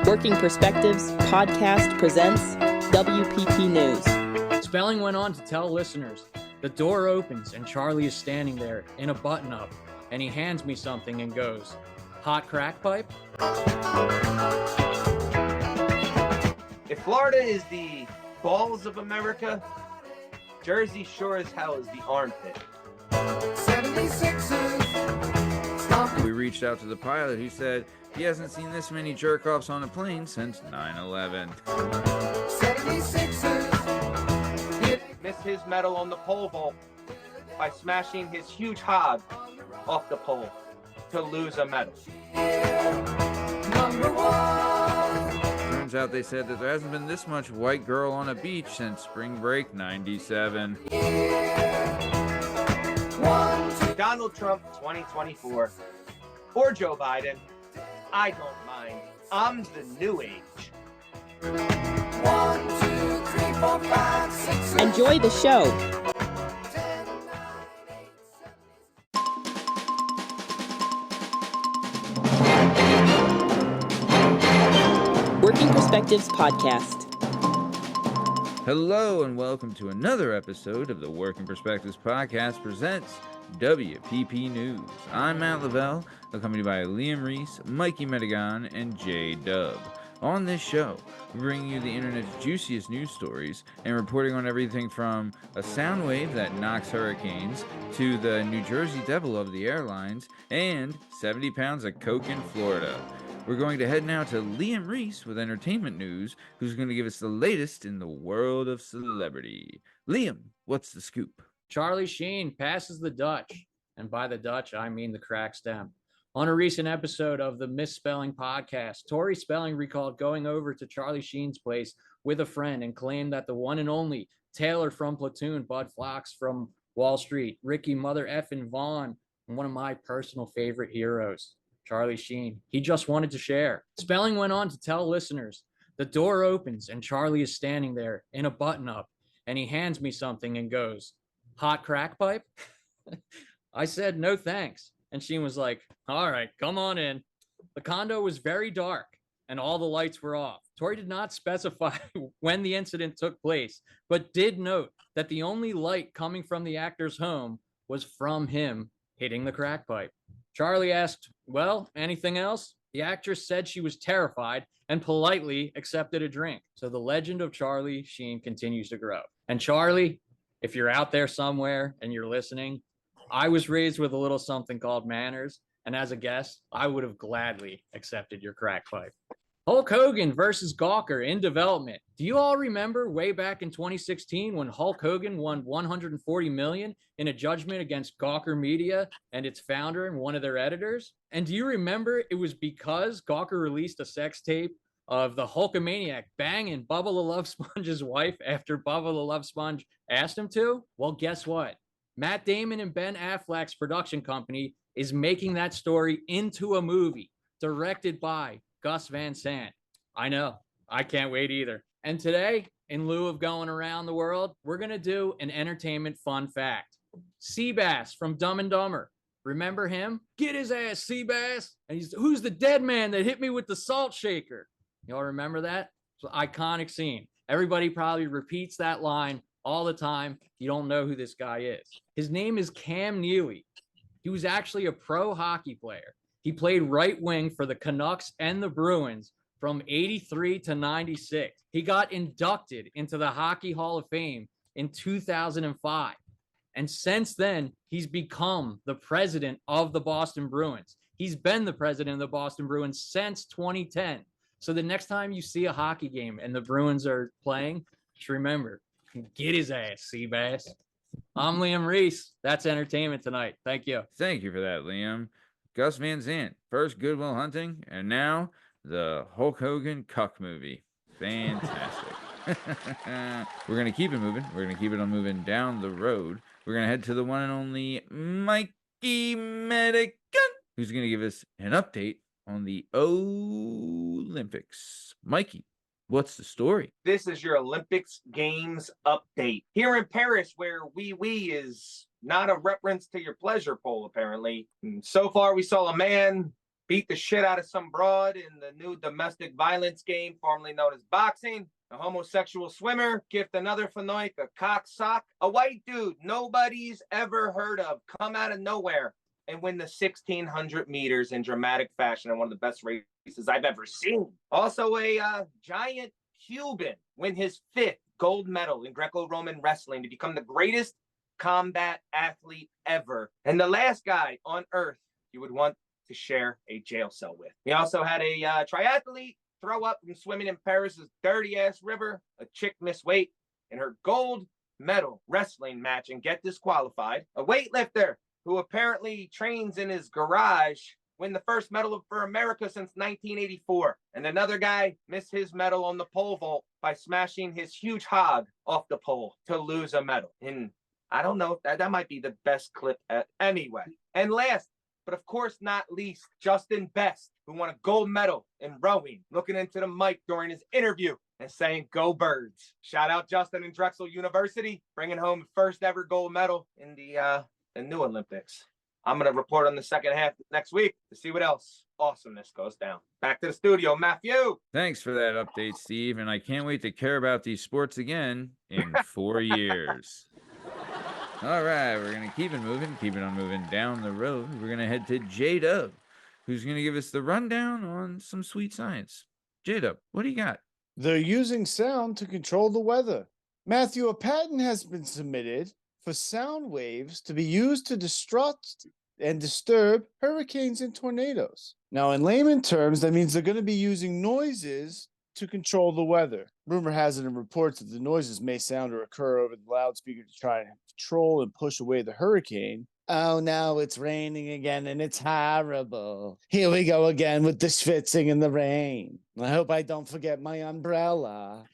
Working Perspectives podcast presents WPP News. Spelling went on to tell listeners, the door opens and Charlie is standing there in a button-up, and he hands me something and goes, hot crack pipe? If Florida is the balls of America, Jersey sure as hell is the armpit. 76ers. We reached out to the pilot who said he hasn't seen this many jerk-offs on a plane since 9/11. 76ers. Missed his medal on the pole vault by smashing his huge hog off the pole to lose a medal. Number one. Turns out they said that there hasn't been this much white girl on a beach since spring break 97. Donald Trump 2024 or Joe Biden, I don't mind. I'm the new age. 1, 2, 3, 4, 5, 6, 7. Enjoy the show. Working Perspectives podcast. Hello and welcome to another episode of the Working Perspectives podcast presents WPP News. I'm Matt Lavelle, accompanied by Liam Reese, Mikey Medigan, and Jay Dub. On this show, we bring you the internet's juiciest news stories and reporting on everything from a sound wave that knocks hurricanes to the New Jersey Devil of the airlines and 70 pounds of coke in Florida. We're going to head now to Liam Reese with entertainment news, who's going to give us the latest in the world of celebrity. Liam, what's the scoop? Charlie Sheen passes the Dutch, and by the Dutch, I mean the crack stem. On a recent episode of the Misspelling podcast, Tori Spelling recalled going over to Charlie Sheen's place with a friend and claimed that the one and only Taylor from Platoon, Bud Fox from Wall Street, Ricky Mother Effin Vaughn, and one of my personal favorite heroes, Charlie Sheen, he just wanted to share. Spelling went on to tell listeners, the door opens and Charlie is standing there in a button-up, and he hands me something and goes, hot crack pipe? I said, no thanks. And Sheen was like, all right, come on in. The condo was very dark and all the lights were off. Tori did not specify when the incident took place, but did note that the only light coming from the actor's home was from him hitting the crack pipe. Charlie asked, well, anything else? The actress said she was terrified and politely accepted a drink. So the legend of Charlie Sheen continues to grow. And Charlie, if you're out there somewhere and you're listening, I was raised with a little something called manners, and as a guest, I would have gladly accepted your crack pipe. Hulk Hogan versus Gawker in development. Do you all remember way back in 2016 when Hulk Hogan won $140 million in a judgment against Gawker Media and its founder and one of their editors? And do you remember it was because Gawker released a sex tape of the Hulkamaniac banging Bubba the Love Sponge's wife after Bubba the Love Sponge asked him to? Well, guess what? Matt Damon and Ben Affleck's production company is making that story into a movie directed by Gus Van Sant. I know, I can't wait either. And today, in lieu of going around the world, we're going to do an entertainment fun fact. Seabass from Dumb and Dumber. Remember him? Get his ass, Seabass. And who's the dead man that hit me with the salt shaker? Y'all remember that? It's an iconic scene. Everybody probably repeats that line all the time. You don't know who this guy is. His name is Cam Neely. He was actually a pro hockey player. He played right wing for the Canucks and the Bruins from 83 to 96. He got inducted into the Hockey Hall of Fame in 2005. And since then, he's become the president of the Boston Bruins. He's been the president of the Boston Bruins since 2010. So the next time you see a hockey game and the Bruins are playing, just remember, get his ass, Seabass. I'm Liam Reese. That's entertainment tonight. Thank you. Thank you for that, Liam. Gus Van Sant, first Good Will Hunting, and now the Hulk Hogan Cuck movie. Fantastic. We're going to keep it moving. We're going to keep it on moving down the road. We're going to head to the one and only Mikey Medigan, who's going to give us an update on the Olympics. Mikey, what's the story? This is your Olympics Games update. Here in Paris, where wee is not a reference to your pleasure pole, apparently. And so far, we saw a man beat the shit out of some broad in the new domestic violence game formerly known as boxing. A homosexual swimmer gift another fanoik a cock sock. A white dude nobody's ever heard of come out of nowhere and win the 1,600 meters in dramatic fashion in one of the best races I've ever seen. Also, a giant Cuban win his 5th gold medal in Greco-Roman wrestling to become the greatest combat athlete ever. And the last guy on earth you would want to share a jail cell with. We also had a triathlete throw up from swimming in Paris's dirty-ass river. A chick missed weight in her gold medal wrestling match and get disqualified. A weightlifter who apparently trains in his garage win the first medal for America since 1984. And another guy missed his medal on the pole vault by smashing his huge hog off the pole to lose a medal. And I don't know, that might be the best clip anyway. And last, but of course not least, Justin Best, who won a gold medal in rowing, looking into the mic during his interview and saying, "Go Birds." Shout out Justin and Drexel University, bringing home first ever gold medal in the new Olympics. I'm going to report on the second half next week to see what else awesomeness goes down. Back to the studio, Matthew. Thanks for that update, Steve, and I can't wait to care about these sports again in 4 years. All right, we're going to keep it on moving down the road. We're going to head to J-Dub, who's going to give us the rundown on some sweet science. J-Dub, what do you got? They're using sound to control the weather. Matthew, a patent has been submitted for sound waves to be used to disrupt and disturb hurricanes and tornadoes. Now, in layman terms, that means they're going to be using noises to control the weather. Rumor has it in reports that the noises may sound or occur over the loudspeaker to try and control and push away the hurricane. Oh no, it's raining again and it's horrible. Here we go again with the schwitzing in the rain. I hope I don't forget my umbrella.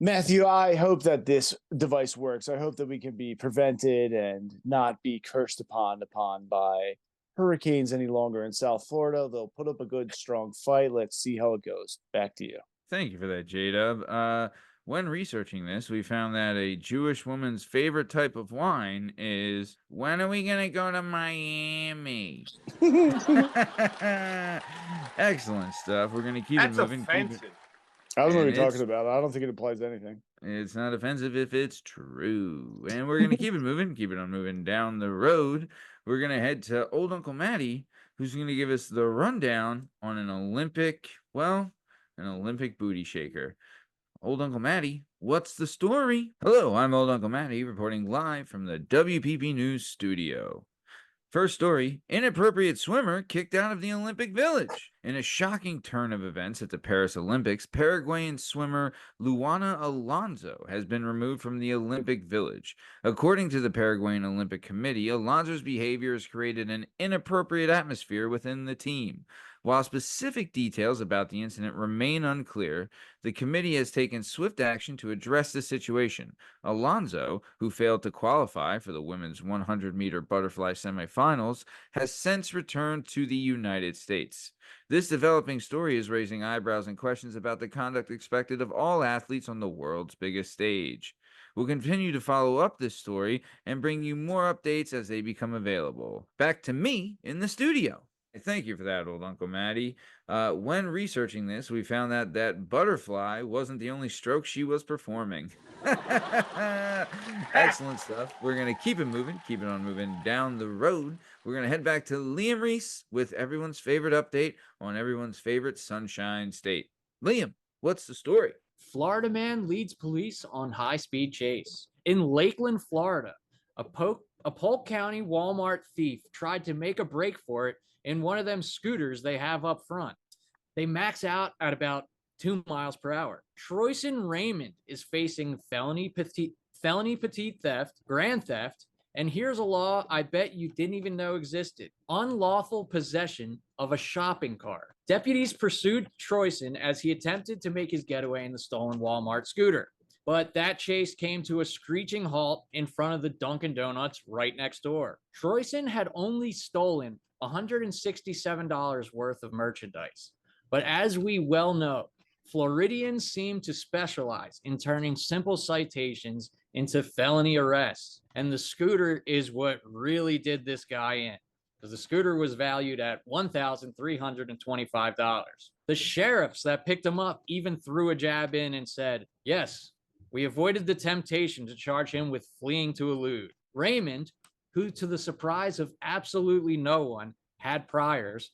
Matthew, I hope that this device works. I hope that we can be prevented and not be cursed upon by hurricanes any longer in South Florida. They'll put up a good, strong fight. Let's see how it goes. Back to you. Thank you for that, J-Dub. When researching this, we found that a Jewish woman's favorite type of wine is, when are we going to go to Miami? Excellent stuff. We're going to keep it moving. Offensive. I was And only talking it's- about it. I don't think it applies to anything. It's not offensive if it's true. And we're going to keep it moving, keep it on moving down the road. We're going to head to Old Uncle Matty, who's going to give us the rundown on an Olympic booty shaker. Old Uncle Matty, what's the story? Hello, I'm Old Uncle Matty, reporting live from the WPP News studio. First story, inappropriate swimmer kicked out of the Olympic Village. In a shocking turn of events at the Paris Olympics, Paraguayan swimmer Luana Alonso has been removed from the Olympic Village. According to the Paraguayan Olympic Committee, Alonso's behavior has created an inappropriate atmosphere within the team. While specific details about the incident remain unclear, the committee has taken swift action to address the situation. Alonso, who failed to qualify for the women's 100-meter butterfly semifinals, has since returned to the United States. This developing story is raising eyebrows and questions about the conduct expected of all athletes on the world's biggest stage. We'll continue to follow up this story and bring you more updates as they become available. Back to me in the studio. Thank you for that, Old Uncle Matty. When researching this, we found that that butterfly wasn't the only stroke she was performing. Excellent stuff. We're going to keep it moving, keep it on moving down the road. We're going to head back to Liam Reese with everyone's favorite update on everyone's favorite sunshine state. Liam, what's the story? Florida man leads police on high-speed chase. In Lakeland, Florida, a Polk County Walmart thief tried to make a break for it in one of them scooters they have up front. They max out at about 2 miles per hour. Troyson Raymond is facing felony petite theft, grand theft, and here's a law I bet you didn't even know existed: unlawful possession of a shopping cart. Deputies pursued Troyson as he attempted to make his getaway in the stolen Walmart scooter. But that chase came to a screeching halt in front of the Dunkin' Donuts right next door. Troyson had only stolen $167 worth of merchandise. But as we well know, Floridians seem to specialize in turning simple citations into felony arrests. And the scooter is what really did this guy in. because the scooter was valued at $1,325. The sheriffs that picked him up even threw a jab in and said, yes, we avoided the temptation to charge him with fleeing to elude. Raymond, who to the surprise of absolutely no one had priors,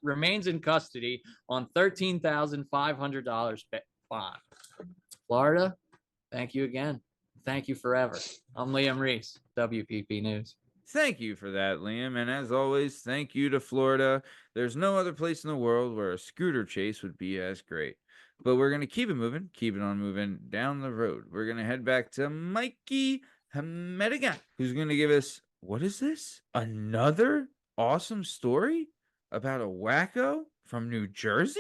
remains in custody on $13,500 bond. Florida, thank you again. Thank you forever. I'm Liam Reese, WPP News. Thank you for that, Liam. And as always, thank you to Florida. There's no other place in the world where a scooter chase would be as great. But we're going to keep it on moving down the road. We're going to head back to Mikey Medigan, who's going to give us, what is this? Another awesome story about a wacko from New Jersey?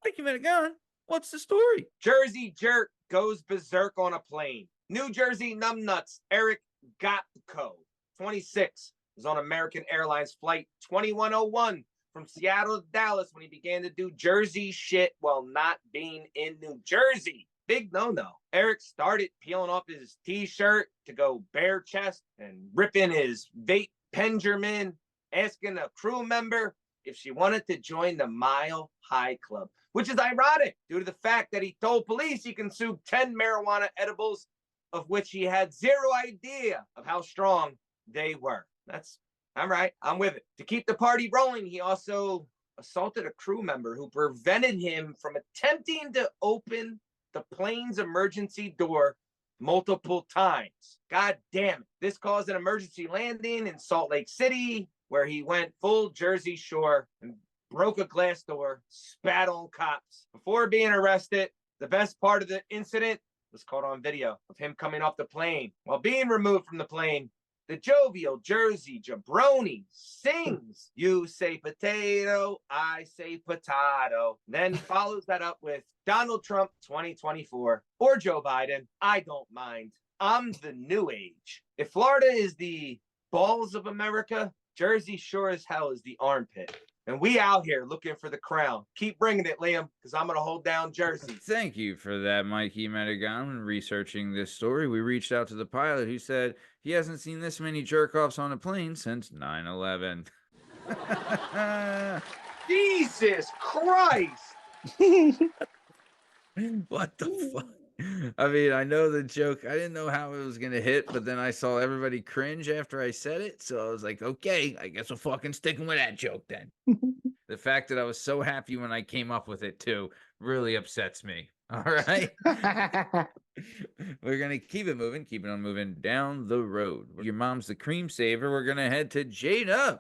Mikey Medigan, what's the story? Jersey jerk goes berserk on a plane. New Jersey numbnuts Eric Gotko, 26, was on American Airlines flight 2101 from Seattle to Dallas when he began to do Jersey shit while not being in New Jersey. Big no-no. Eric started peeling off his t-shirt to go bare chest and ripping his vape Benjamin, asking a crew member if she wanted to join the Mile High Club, which is ironic due to the fact that he told police he consumed 10 marijuana edibles, of which he had zero idea of how strong they were. I'm right. I'm with it. To keep the party rolling, he also assaulted a crew member who prevented him from attempting to open the plane's emergency door multiple times. God damn it. This caused an emergency landing in Salt Lake City, where he went full Jersey Shore and broke a glass door, spat on cops. Before being arrested, the best part of the incident was caught on video of him coming off the plane. While being removed from the plane, the jovial Jersey jabroni sings, "You say potato, I say potato." Then follows that up with Donald Trump 2024 or Joe Biden. I don't mind. I'm the new age. If Florida is the balls of America, Jersey sure as hell is the armpit. And we out here looking for the crown. Keep bringing it, Liam, because I'm going to hold down Jersey. Thank you for that, Mikey Medigan. When researching this story, we reached out to the pilot who said he hasn't seen this many jerk-offs on a plane since 9/11. Jesus Christ! What the fuck? I mean, I know the joke. I didn't know how it was going to hit, but then I saw everybody cringe after I said it. So I was like, okay, I guess we're fucking sticking with that joke then. The fact that I was so happy when I came up with it, too, really upsets me. All right. We're going to keep it on moving down the road. Your mom's the cream saver. We're going to head to Jada,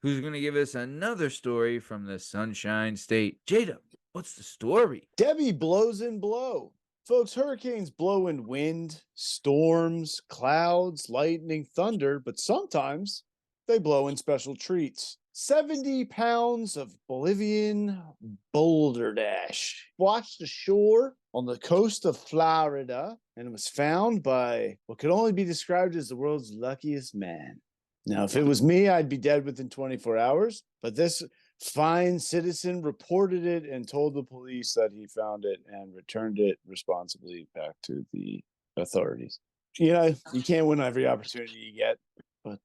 who's going to give us another story from the Sunshine State. Jada, what's the story? Debbie blows and blow. Folks, hurricanes blow in wind, storms, clouds, lightning, thunder, but sometimes they blow in special treats. 70 pounds of Bolivian boulder dash washed ashore on the coast of Florida and was found by what could only be described as the world's luckiest man. Now, if it was me, I'd be dead within 24 hours, but this fine citizen reported it and told the police that he found it and returned it responsibly back to the authorities. You know, you can't win every opportunity you get, but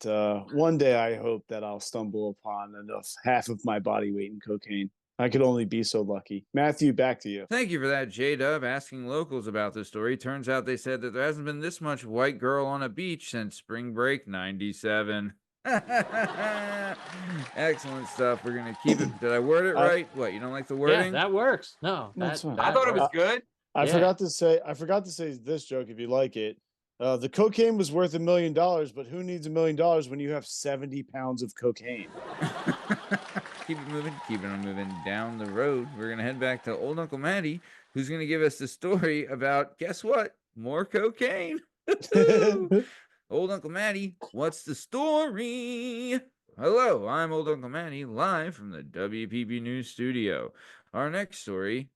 one day I hope that I'll stumble upon enough half of my body weight in cocaine. I could only be so lucky. Matthew, back to you. Thank you for that, J-Dub. Asking locals about this story, turns out they said that there hasn't been this much white girl on a beach since spring break 97. Excellent stuff. We're gonna keep it. Did I word it right? What, you don't like the wording? Yeah, that works. No, That's fine. I thought it was good. I Yeah. forgot to say this joke if you like it. The cocaine was worth $1 million, but who needs $1 million when you have 70 pounds of cocaine? Keep it on moving down the road. We're gonna head back to old Uncle Matty, who's gonna give us the story about, guess what? More cocaine. Old Uncle Matty, what's the story? Hello, I'm Old Uncle Matty, live from the WPP News studio. Our next story: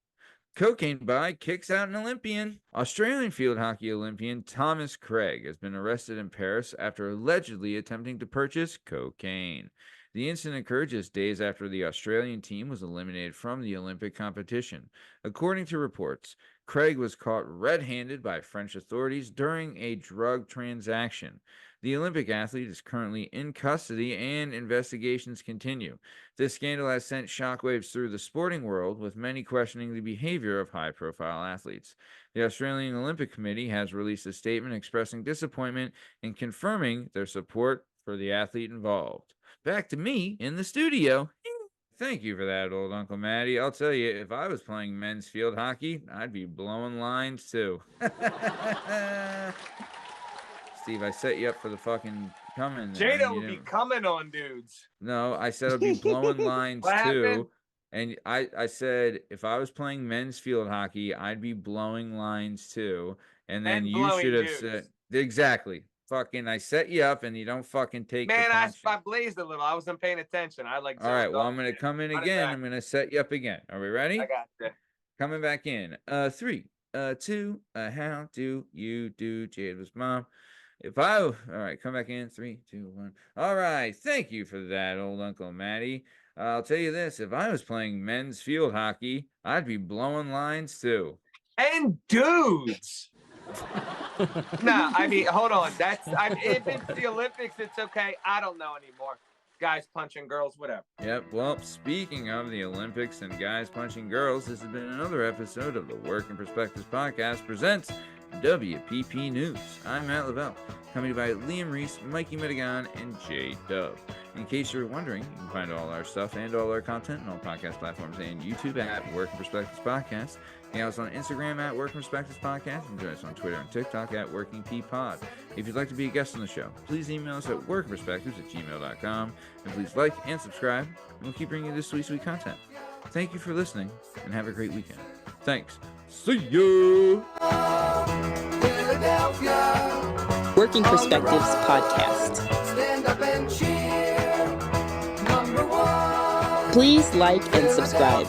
cocaine buy kicks out an Olympian. Australian field hockey Olympian Thomas Craig has been arrested in Paris after allegedly attempting to purchase cocaine. The incident occurred just days after the Australian team was eliminated from the Olympic competition. According to reports, Craig was caught red-handed by French authorities during a drug transaction. The Olympic athlete is currently in custody and investigations continue. This scandal has sent shockwaves through the sporting world, with many questioning the behavior of high-profile athletes. The Australian Olympic Committee has released a statement expressing disappointment and confirming their support for the athlete involved. Back to me in the studio. Thank you for that, old Uncle Matty. I'll tell you, if I was playing men's field hockey, I'd be blowing lines too. Steve, I set you up for the fucking coming. Jada would be coming on dudes. No, I said I'd be blowing lines What too. happened? And I said if I was playing men's field hockey, I'd be blowing lines too. And then And you blowing should have dudes. said exactly. Fucking, I set you up, and you don't fucking take. Man, the I punching. blazed a little. I wasn't paying attention. I like. All right, well, zoned I'm gonna out. come in Run it again. back. I'm gonna set you up again. Are we ready? I got you. Coming back in. 3, 2. How do you do, Jada's mom? All right, come back in. 3, 2, 1. All right, thank you for that, old Uncle Matty. I'll tell you this: if I was playing men's field hockey, I'd be blowing lines too. And dudes. Nah, I mean, hold on. If it's the Olympics, it's okay. I don't know anymore. Guys punching girls, whatever. Yep. Well, speaking of the Olympics and guys punching girls, this has been another episode of the Working Perspectives Podcast presents WPP News. I'm Matt Lavelle, coming to you by Liam Reese, Mikey Madigan, and J Dub. In case you're wondering, you can find all our stuff and all our content on all podcast platforms and YouTube at Working Perspectives Podcast. You can also on Instagram at Working Perspectives Podcast, and join us on Twitter and TikTok at Working P Pod. If you'd like to be a guest on the show, please email us at workingperspectives@gmail.com, and please like and subscribe, and we'll keep bringing you this sweet content. Thank you for listening, and have a great weekend. Thanks. See you. Philadelphia, Working Perspectives Podcast. stand up and cheer. Number 1. Please like and subscribe.